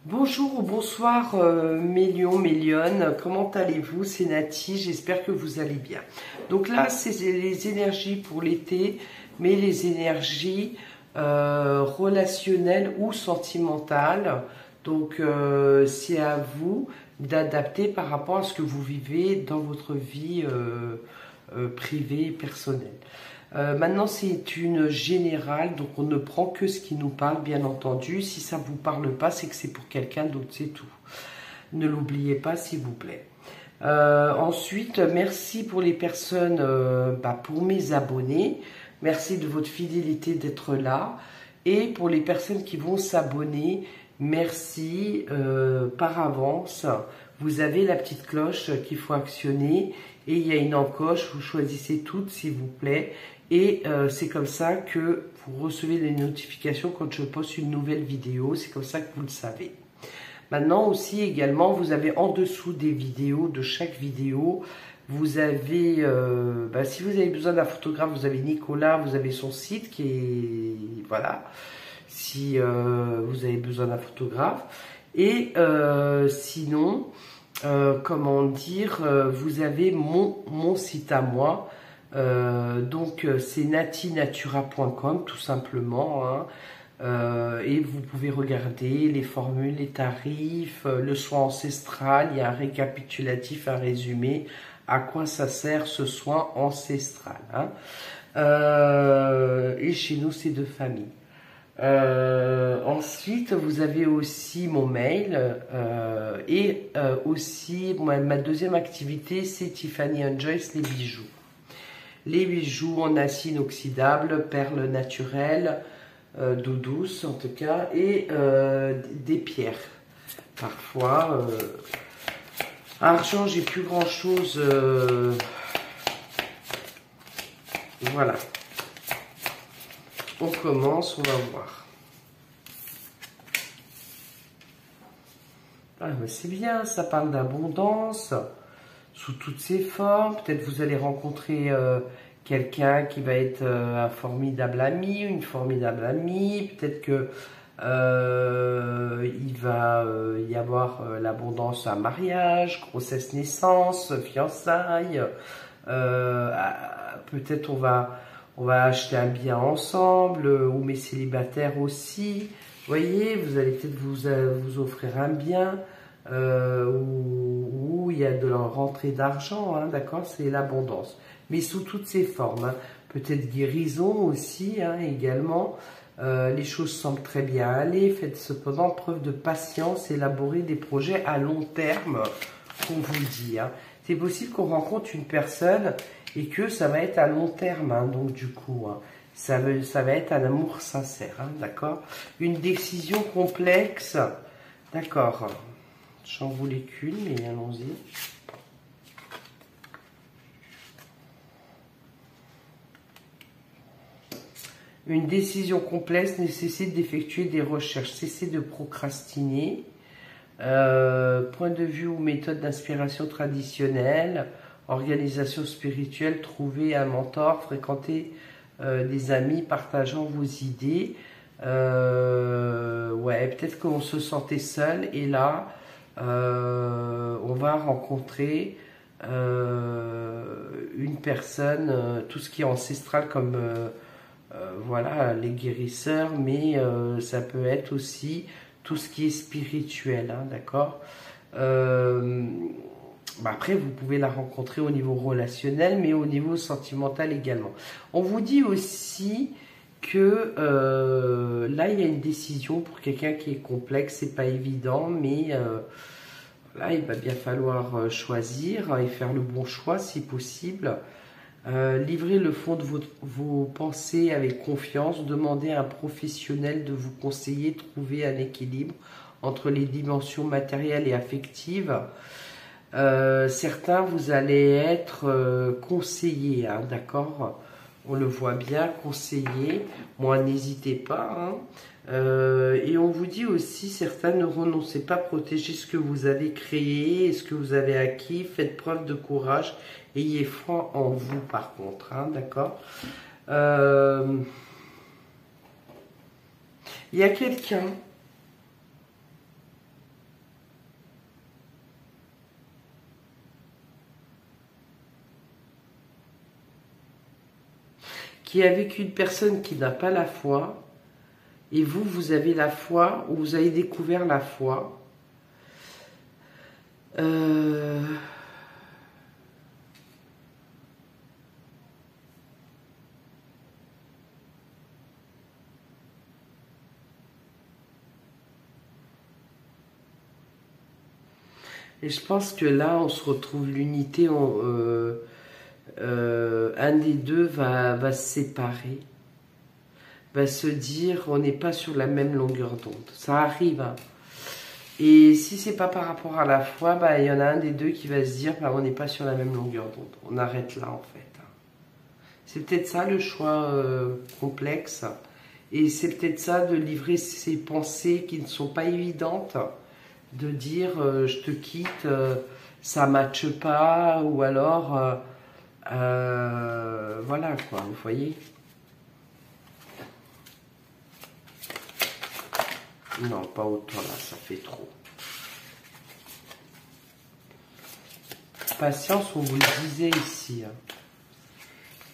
Bonjour ou bonsoir mes lions, mes lionnes, comment allez-vous? C'est Nati, j'espère que vous allez bien. Donc là, c'est les énergies pour l'été, mais les énergies relationnelles ou sentimentales. Donc c'est à vous d'adapter par rapport à ce que vous vivez dans votre vie privée et personnelle. Maintenant, c'est une générale, donc on ne prend que ce qui nous parle, bien entendu. Si ça ne vous parle pas, c'est que c'est pour quelqu'un d'autre, c'est tout. Ne l'oubliez pas, s'il vous plaît. Ensuite, merci pour les personnes, pour mes abonnés. Merci de votre fidélité d'être là. Et pour les personnes qui vont s'abonner, merci par avance. Vous avez la petite cloche qu'il faut actionner. Et il y a une encoche, vous choisissez toutes, s'il vous plaît. Et c'est comme ça que vous recevez les notifications quand je poste une nouvelle vidéo. C'est comme ça que vous le savez. Maintenant aussi, également, vous avez en dessous des vidéos, de chaque vidéo, vous avez, si vous avez besoin d'un photographe, vous avez Nicolas, vous avez son site qui est, voilà, si vous avez besoin d'un photographe. Et sinon, comment dire, vous avez mon site à moi. Donc c'est natinatura.com tout simplement, hein. Et vous pouvez regarder les formules, les tarifs, le soin ancestral, il y a un récapitulatif, un résumé, à quoi ça sert ce soin ancestral, hein. Et chez nous c'est de famille. Ensuite, vous avez aussi mon mail et aussi ma deuxième activité, c'est Tiffany & Joyce, les bijoux. Les bijoux en acier inoxydable, perles naturelles, d'eau douce en tout cas, et des pierres. Parfois, argent, j'ai plus grand chose. Voilà. On commence, on va voir. Ah, mais c'est bien, ça parle d'abondance sous toutes ses formes. Peut-être vous allez rencontrer quelqu'un qui va être un formidable ami, une formidable amie. Peut-être que il va y avoir l'abondance à mariage, grossesse, naissance, fiançailles. Peut-être on va acheter un bien ensemble, ou mes célibataires aussi. Vous voyez, vous allez peut-être vous offrir un bien où il y a de la rentrée d'argent, hein, d'accord, c'est l'abondance. Mais sous toutes ses formes, hein. Peut-être guérison aussi, hein, également. Les choses semblent très bien aller. Faites cependant preuve de patience, élaborez des projets à long terme, qu'on vous dit, hein. C'est possible qu'on rencontre une personne et que ça va être à long terme, hein, donc du coup, hein, ça va être un amour sincère, hein, d'accord. Une décision complexe, d'accord. J'en voulais qu'une, mais allons-y. Une décision complexe nécessite d'effectuer des recherches. Cessez de procrastiner. Point de vue ou méthode d'inspiration traditionnelle. Organisation spirituelle. Trouvez un mentor. Fréquentez des amis partageant vos idées. Ouais, peut-être qu'on se sentait seul. Et là, on va rencontrer une personne, tout ce qui est ancestral comme... voilà, les guérisseurs, mais ça peut être aussi tout ce qui est spirituel, hein, d'accord. Après, vous pouvez la rencontrer au niveau relationnel, mais au niveau sentimental également. On vous dit aussi que là, il y a une décision pour quelqu'un qui est complexe, c'est pas évident, mais là, il va bien falloir choisir et faire le bon choix si possible. Livrez le fond de vos pensées avec confiance, demandez à un professionnel de vous conseiller, trouver un équilibre entre les dimensions matérielles et affectives. Certains, vous allez être conseillés, hein, d'accord, on le voit bien, conseillés. Moi, n'hésitez pas, hein. Et on vous dit aussi, certains, ne renoncez pas, protégez ce que vous avez créé, ce que vous avez acquis, faites preuve de courage, ayez foi en vous par contre, hein, d'accord. Il y a quelqu'un qui est avec une personne qui n'a pas la foi, et vous, vous avez la foi, ou vous avez découvert la foi. Et je pense que là, on se retrouve l'unité, un des deux va se séparer, va se dire on n'est pas sur la même longueur d'onde. Ça arrive, hein. Et si c'est pas par rapport à la foi, bah, il y en a un des deux qui va se dire bah, on n'est pas sur la même longueur d'onde. On arrête là en fait. C'est peut-être ça le choix complexe. Et c'est peut-être ça de livrer ces pensées qui ne sont pas évidentes. De dire je te quitte, ça ne matche pas, ou alors voilà quoi, vous voyez. Non, pas autant là, ça fait trop. Patience, on vous le disait ici. Hein.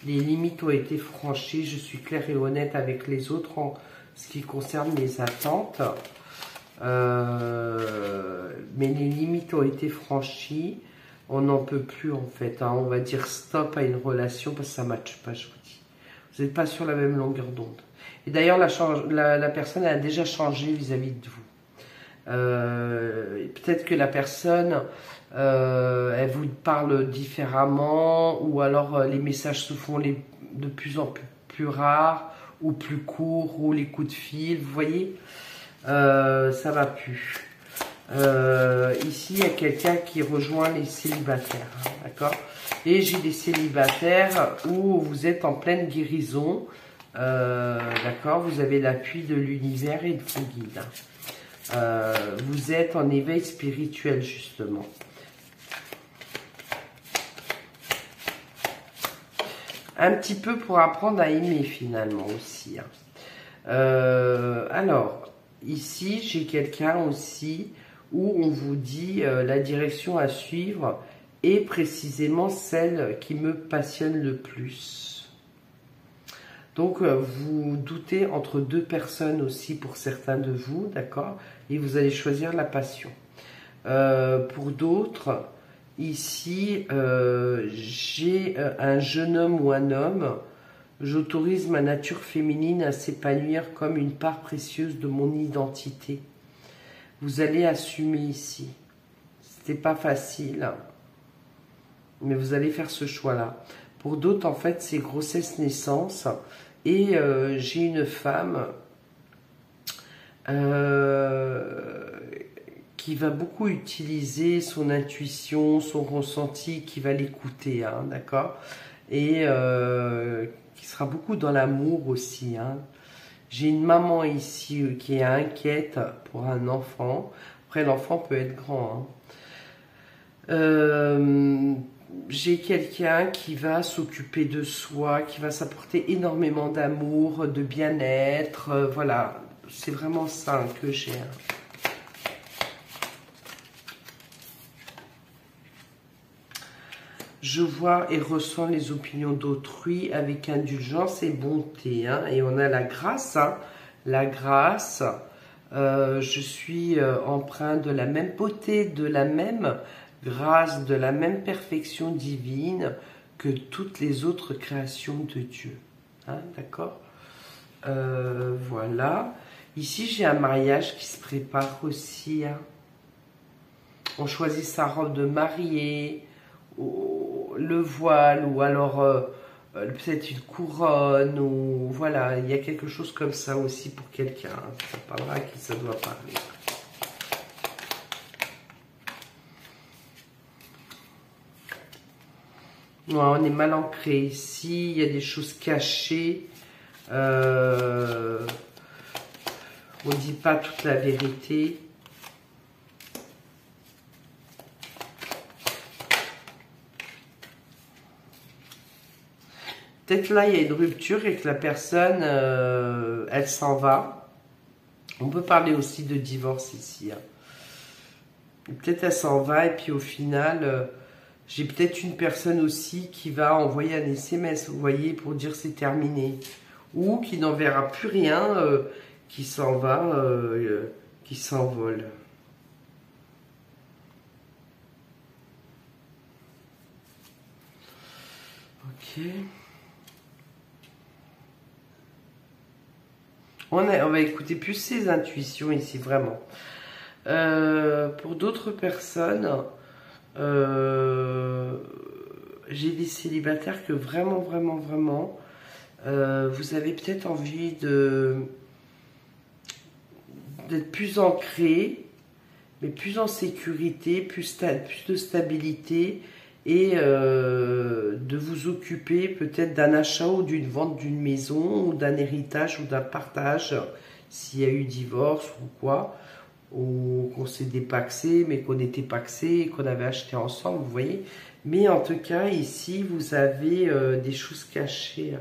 Les limites ont été franchies, je suis claire et honnête avec les autres en ce qui concerne mes attentes. Mais les limites ont été franchies, on n'en peut plus en fait. Hein. On va dire stop à une relation parce que ça ne matche pas, je vous dis. Vous n'êtes pas sur la même longueur d'onde. Et d'ailleurs, la personne a déjà changé vis-à-vis de vous. Peut-être que la personne, elle vous parle différemment, ou alors les messages se font de plus en plus rares, ou plus courts, ou les coups de fil, vous voyez, ça va plus. Ici, il y a quelqu'un qui rejoint les célibataires, hein, d'accord? Et j'ai des célibataires où vous êtes en pleine guérison, d'accord? Vous avez l'appui de l'univers et de vos guides. Vous êtes en éveil spirituel, justement. Un petit peu pour apprendre à aimer, finalement, aussi. Hein. Alors, ici, j'ai quelqu'un aussi où on vous dit la direction à suivre est précisément celle qui me passionne le plus. Donc, vous doutez entre deux personnes aussi pour certains de vous, d'accord? Et vous allez choisir la passion. Pour d'autres, ici, j'ai un jeune homme ou un homme. J'autorise ma nature féminine à s'épanouir comme une part précieuse de mon identité. Vous allez assumer ici. C'était pas facile, mais vous allez faire ce choix-là. Pour d'autres, en fait, c'est grossesse-naissance. Et j'ai une femme qui va beaucoup utiliser son intuition, son ressenti, qui va l'écouter, hein, d'accord? Et qui sera beaucoup dans l'amour aussi. Hein. J'ai une maman ici qui est inquiète pour un enfant. Après, l'enfant peut être grand. Hein. J'ai quelqu'un qui va s'occuper de soi, qui va s'apporter énormément d'amour, de bien-être. Voilà, c'est vraiment ça que j'ai. Je vois et ressens les opinions d'autrui avec indulgence et bonté. Hein. Et on a la grâce. Hein. La grâce, je suis empreint de la même beauté, de la même grâce, de la même perfection divine que toutes les autres créations de Dieu. Hein, d'accord? Voilà. Ici, j'ai un mariage qui se prépare aussi. Hein. On choisit sa robe de mariée, le voile, ou alors peut-être une couronne, ou voilà, il y a quelque chose comme ça aussi pour quelqu'un. Hein. Ça parlera à qui ça doit parler. Ouais, on est mal ancré ici, il y a des choses cachées. On ne dit pas toute la vérité. Peut-être là, il y a une rupture et que la personne, elle s'en va. On peut parler aussi de divorce ici. Hein. Peut-être elle s'en va et puis au final... J'ai peut-être une personne aussi qui va envoyer un SMS, vous voyez, pour dire c'est terminé. Ou qui n'enverra plus rien, qui s'en va, qui s'envole. Ok. On va écouter plus ses intuitions ici, vraiment. Pour d'autres personnes, j'ai des célibataires que vraiment, vraiment, vraiment, vous avez peut-être envie d'être plus ancré, mais plus en sécurité, plus de stabilité et de vous occuper peut-être d'un achat ou d'une vente d'une maison ou d'un héritage ou d'un partage s'il y a eu divorce ou quoi, ou qu'on s'est dépaxé mais qu'on était paxé et qu'on avait acheté ensemble, vous voyez. Mais en tout cas ici vous avez des choses cachées.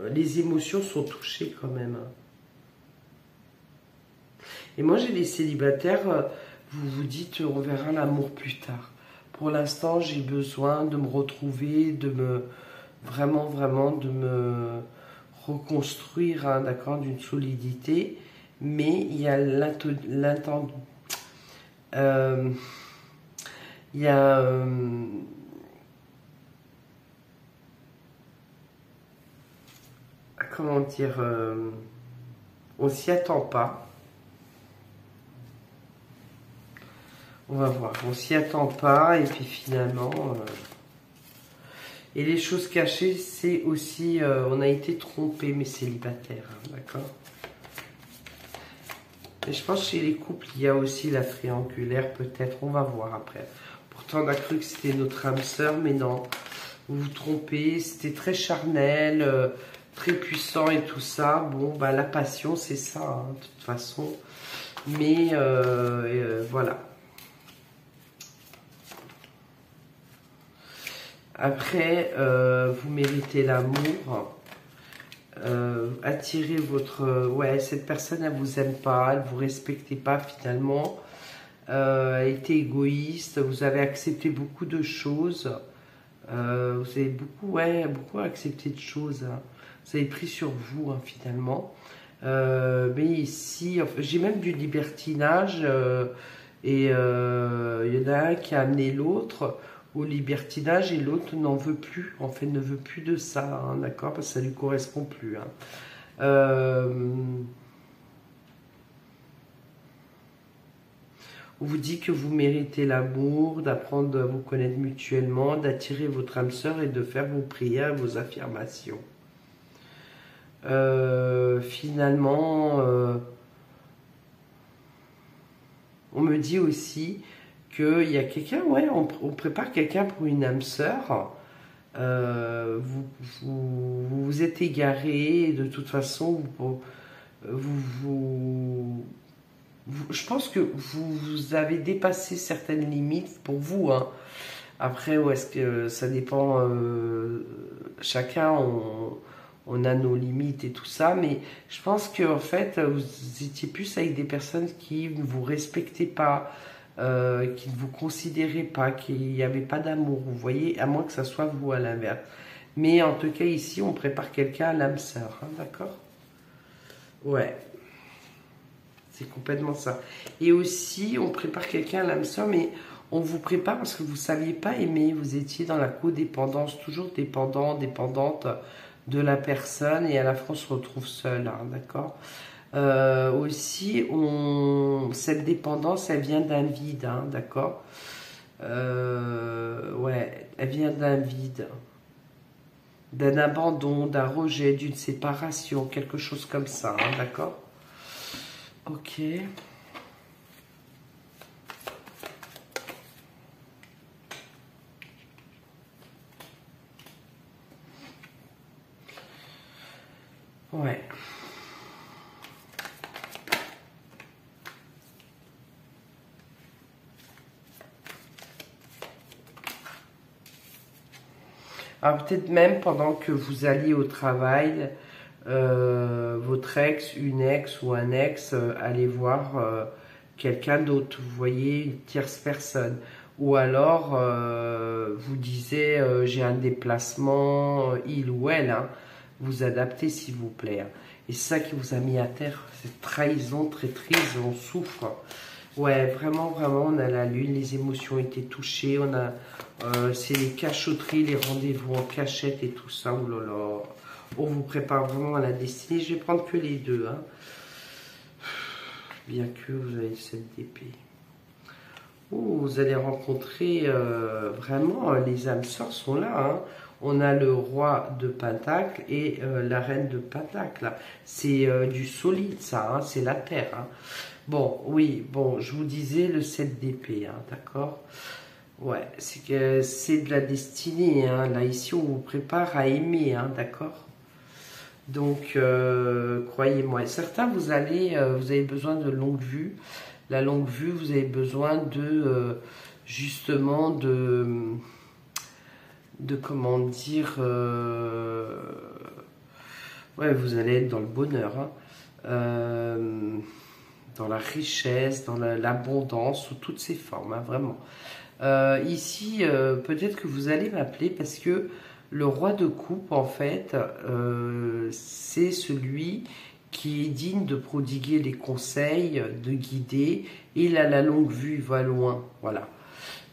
Les émotions sont touchées quand même. Et moi j'ai des célibataires, vous vous dites on verra l'amour plus tard. Pour l'instant j'ai besoin de me retrouver, de me vraiment vraiment de me reconstruire, hein, d'accord, d'une solidité. Mais il y a il y a comment dire, on s'y attend pas. On va voir, on s'y attend pas et puis finalement... Et les choses cachées, c'est aussi... on a été trompé, mes célibataires, hein, d'accord. Et je pense que chez les couples, il y a aussi la triangulaire, peut-être, on va voir après. Pourtant, on a cru que c'était notre âme sœur, mais non. Vous vous trompez, c'était très charnel, très puissant et tout ça. Bon, bah la passion, c'est ça, hein, de toute façon. Mais voilà. Après, vous méritez l'amour. Attirez votre... ouais, cette personne, elle vous aime pas, elle vous respectait pas finalement. Elle était égoïste, vous avez accepté beaucoup de choses. Vous avez beaucoup, ouais, beaucoup accepté de choses. Hein. Vous avez pris sur vous, hein, finalement. Mais ici, enfin, j'ai même du libertinage. Et il y en a un qui a amené l'autre au libertinage et l'autre n'en veut plus. En fait, ne veut plus de ça, hein, d'accord? Parce que ça ne lui correspond plus. Hein. On vous dit que vous méritez l'amour, d'apprendre à vous connaître mutuellement, d'attirer votre âme sœur et de faire vos prières, vos affirmations. Finalement, on me dit aussi qu'il y a quelqu'un, ouais, on prépare quelqu'un pour une âme sœur. Vous êtes égaré, et de toute façon, je pense que vous avez dépassé certaines limites pour vous. Hein. Après, où est-ce que ça dépend, chacun, on a nos limites et tout ça, mais je pense qu'en fait, vous étiez plus avec des personnes qui ne vous respectaient pas, qui ne vous considéraient pas, qu'il n'y avait pas d'amour, vous voyez, à moins que ça soit vous à l'inverse. Mais en tout cas, ici, on prépare quelqu'un à l'âme sœur, hein, d'accord? Ouais, c'est complètement ça. Et aussi, on prépare quelqu'un à l'âme sœur, mais on vous prépare parce que vous ne saviez pas aimer, vous étiez dans la codépendance, toujours dépendant, dépendante de la personne, et à la fin, on se retrouve seul, hein, d'accord? Aussi, cette dépendance, elle vient d'un vide, hein, d'accord? Ouais, elle vient d'un vide, d'un abandon, d'un rejet, d'une séparation, quelque chose comme ça, hein, d'accord? Ok. Ouais. Alors peut-être même pendant que vous alliez au travail, votre ex, une ex ou un ex allait voir quelqu'un d'autre, vous voyez, une tierce personne. Ou alors, vous disiez, j'ai un déplacement, il ou elle, hein, vous adaptez s'il vous plaît. Hein. Et c'est ça qui vous a mis à terre, cette trahison, traîtrise, on souffre. Ouais, vraiment, vraiment, on a la lune, les émotions ont été touchées, on a, c'est les cachotteries, les rendez-vous en cachette et tout ça, oh là là. On vous prépare vraiment à la destinée, je vais prendre que les deux, hein. Bien que vous avez cette d'épée. Oh, vous allez rencontrer vraiment, les âmes sœurs sont là, hein. On a le roi de Pentacle et la reine de Pentacle. C'est du solide, ça, hein, c'est la terre. Hein. Bon, oui, bon, je vous disais le 7 d'épée, hein, d'accord. Ouais, c'est que c'est de la destinée, hein. Là, ici, on vous prépare à aimer, hein, d'accord. Donc, croyez-moi, certains, vous avez besoin de longue vue. La longue vue, vous avez besoin de, justement, de comment dire, ouais, vous allez être dans le bonheur, hein. Dans la richesse, dans l'abondance, sous toutes ses formes, hein, vraiment. Ici, peut-être que vous allez m'appeler parce que le roi de coupe, en fait, c'est celui qui est digne de prodiguer les conseils, de guider. Il a la longue vue, il va loin, voilà.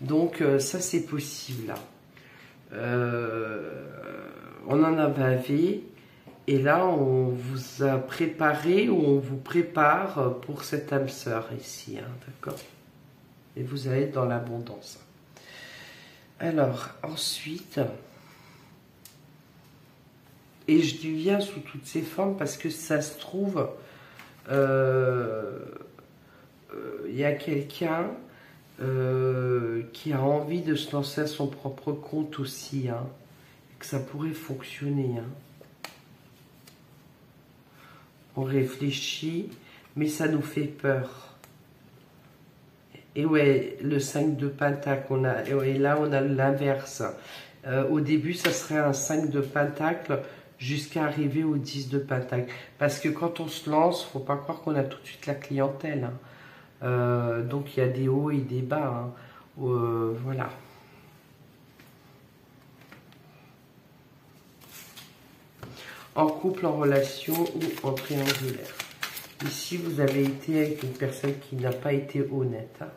Donc ça, c'est possible, là. On en a bavé. Et là, on vous a préparé, ou on vous prépare pour cette âme sœur ici, hein, d'accord? Et vous allez être dans l'abondance. Alors, ensuite, et je dis bien sous toutes ses formes parce que ça se trouve, il y a quelqu'un qui a envie de se lancer à son propre compte aussi, hein, et que ça pourrait fonctionner, hein. On réfléchit, mais ça nous fait peur. Et ouais, le 5 de Pentacle, et là on a l'inverse. Au début, ça serait un 5 de Pentacle jusqu'à arriver au 10 de Pentacle. Parce que quand on se lance, faut pas croire qu'on a tout de suite la clientèle, hein. Donc il y a des hauts et des bas, hein. Voilà. En couple, en relation ou en triangulaire. Ici, vous avez été avec une personne qui n'a pas été honnête, hein.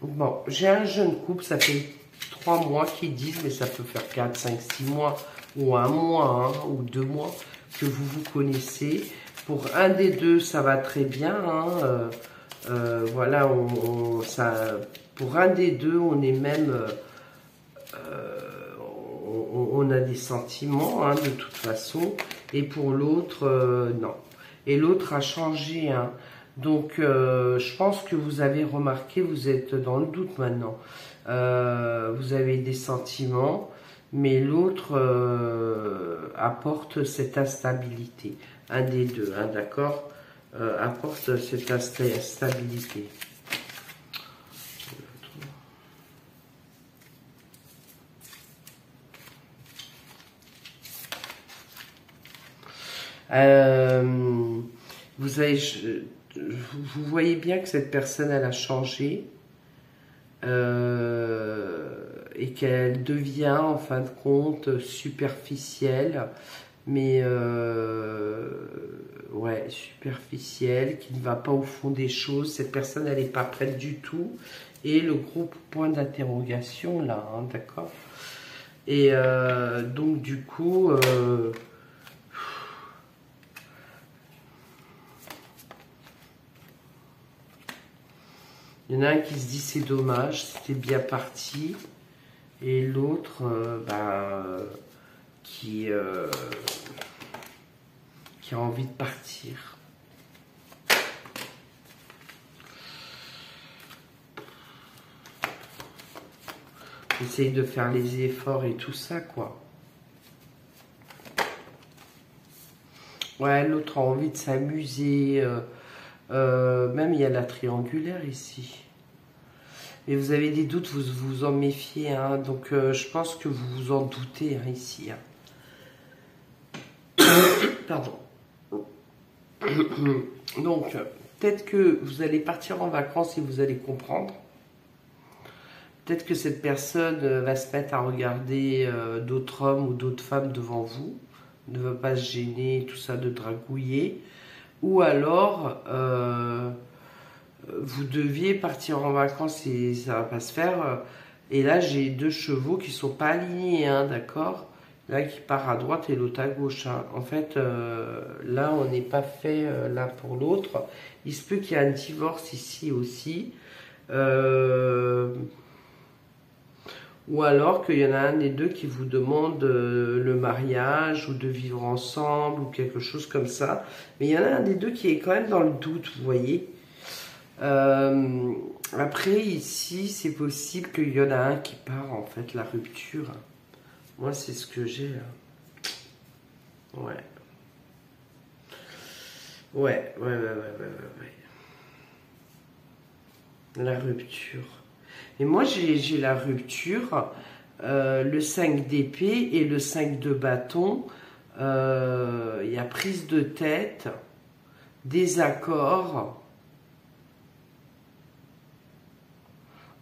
Bon, j'ai un jeune couple, ça fait 3 mois qu'ils disent, mais ça peut faire 4, 5, 6 mois, ou un mois, hein, ou 2 mois, que vous vous connaissez. Pour un des deux, ça va très bien, hein, voilà, pour un des deux, on est même, on a des sentiments, hein, de toute façon, et pour l'autre, non. Et l'autre a changé, hein. Donc, je pense que vous avez remarqué, vous êtes dans le doute maintenant. Vous avez des sentiments, mais l'autre apporte cette instabilité. Un des deux, hein, d'accord, apporte cette instabilité. Vous avez, vous voyez bien que cette personne, elle a changé, et qu'elle devient en fin de compte superficielle, mais ouais, superficielle, qui ne va pas au fond des choses. Cette personne, elle n'est pas prête du tout. Et le gros point d'interrogation là, hein, d'accord. Et donc du coup, il y en a un qui se dit c'est dommage, c'était bien parti, et l'autre qui a envie de partir. Essaye de faire les efforts et tout ça, quoi. Ouais, l'autre a envie de s'amuser, Même il y a la triangulaire ici. Mais vous avez des doutes, vous vous en méfiez. Hein, donc je pense que vous vous en doutez hein, ici. Hein. Pardon. Donc, peut-être que vous allez partir en vacances et vous allez comprendre. Peut-être que cette personne va se mettre à regarder d'autres hommes ou d'autres femmes devant vous. Ne va pas se gêner, tout ça, de dragouiller. Ou alors, vous deviez partir en vacances et ça va pas se faire. Et là, j'ai deux chevaux qui sont pas alignés, hein, d'accord? Là, qui part à droite et l'autre à gauche. Hein. En fait, là, on n'est pas fait l'un pour l'autre. Il se peut qu'il y ait un divorce ici aussi. Ou alors qu'il y en a un des deux qui vous demande le mariage ou de vivre ensemble ou quelque chose comme ça. Mais il y en a un des deux qui est quand même dans le doute, vous voyez. Après, ici, c'est possible qu'il y en a un qui part, en fait, la rupture. Moi, c'est ce que j'ai. Ouais. Ouais. La rupture. Et moi, j'ai la rupture, le 5 d'épée et le 5 de bâton. Il y a prise de tête, désaccord,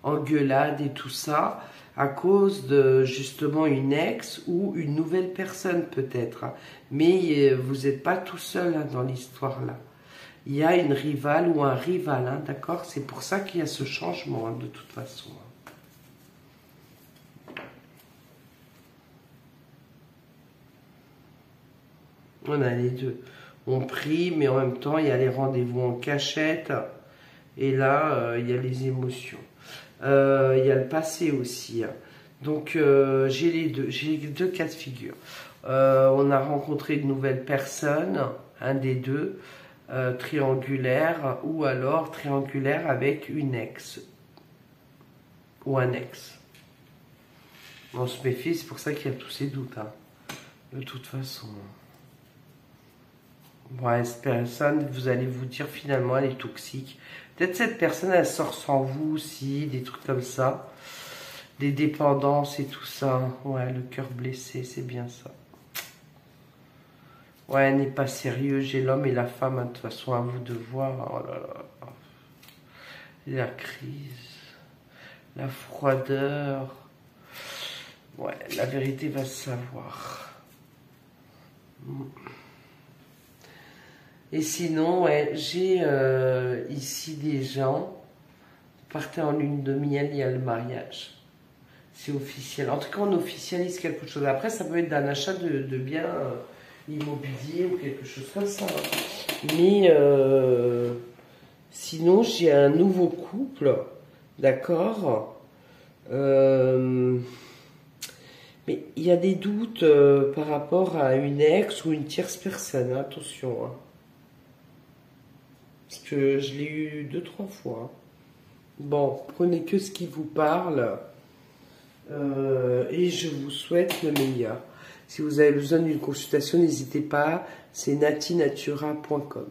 engueulade et tout ça, à cause de justement une ex ou une nouvelle personne peut-être. Mais vous n'êtes pas tout seul hein, dans l'histoire là. Il y a une rivale ou un rival, hein, d'accord? C'est pour ça qu'il y a ce changement, hein, de toute façon. On a les deux. On prie, mais en même temps, il y a les rendez-vous en cachette. Et là, il y a les émotions. Il y a le passé aussi. Hein. Donc, j'ai les deux cas de figure. On a rencontré de nouvelles personnes, un des deux. Triangulaire ou alors triangulaire avec une ex ou un ex. On se méfie, c'est pour ça qu'il y a tous ces doutes. Hein. De toute façon. Ouais, cette personne, vous allez vous dire finalement elle est toxique. Peut-être cette personne elle sort sans vous aussi, des trucs comme ça. Des dépendances et tout ça. Ouais, le cœur blessé, c'est bien ça. Ouais, elle n'est pas sérieux, j'ai l'homme et la femme, hein, de toute façon, à vous de voir. Oh là là. La crise, la froideur. Ouais, la vérité va se savoir. Et sinon, ouais, j'ai ici des gens, partez en lune de miel, il y a le mariage. C'est officiel. En tout cas, on officialise quelque chose. Après, ça peut être d'un achat de biens... immobilier ou quelque chose comme ça. Mais sinon, j'ai un nouveau couple, d'accord. Mais il y a des doutes par rapport à une ex ou une tierce personne, hein, attention. Hein. Parce que je l'ai eu 2-3 fois. Hein. Bon, prenez que ce qui vous parle. Et je vous souhaite le meilleur. Si vous avez besoin d'une consultation, n'hésitez pas, c'est natinatura.com.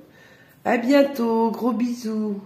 À bientôt, gros bisous.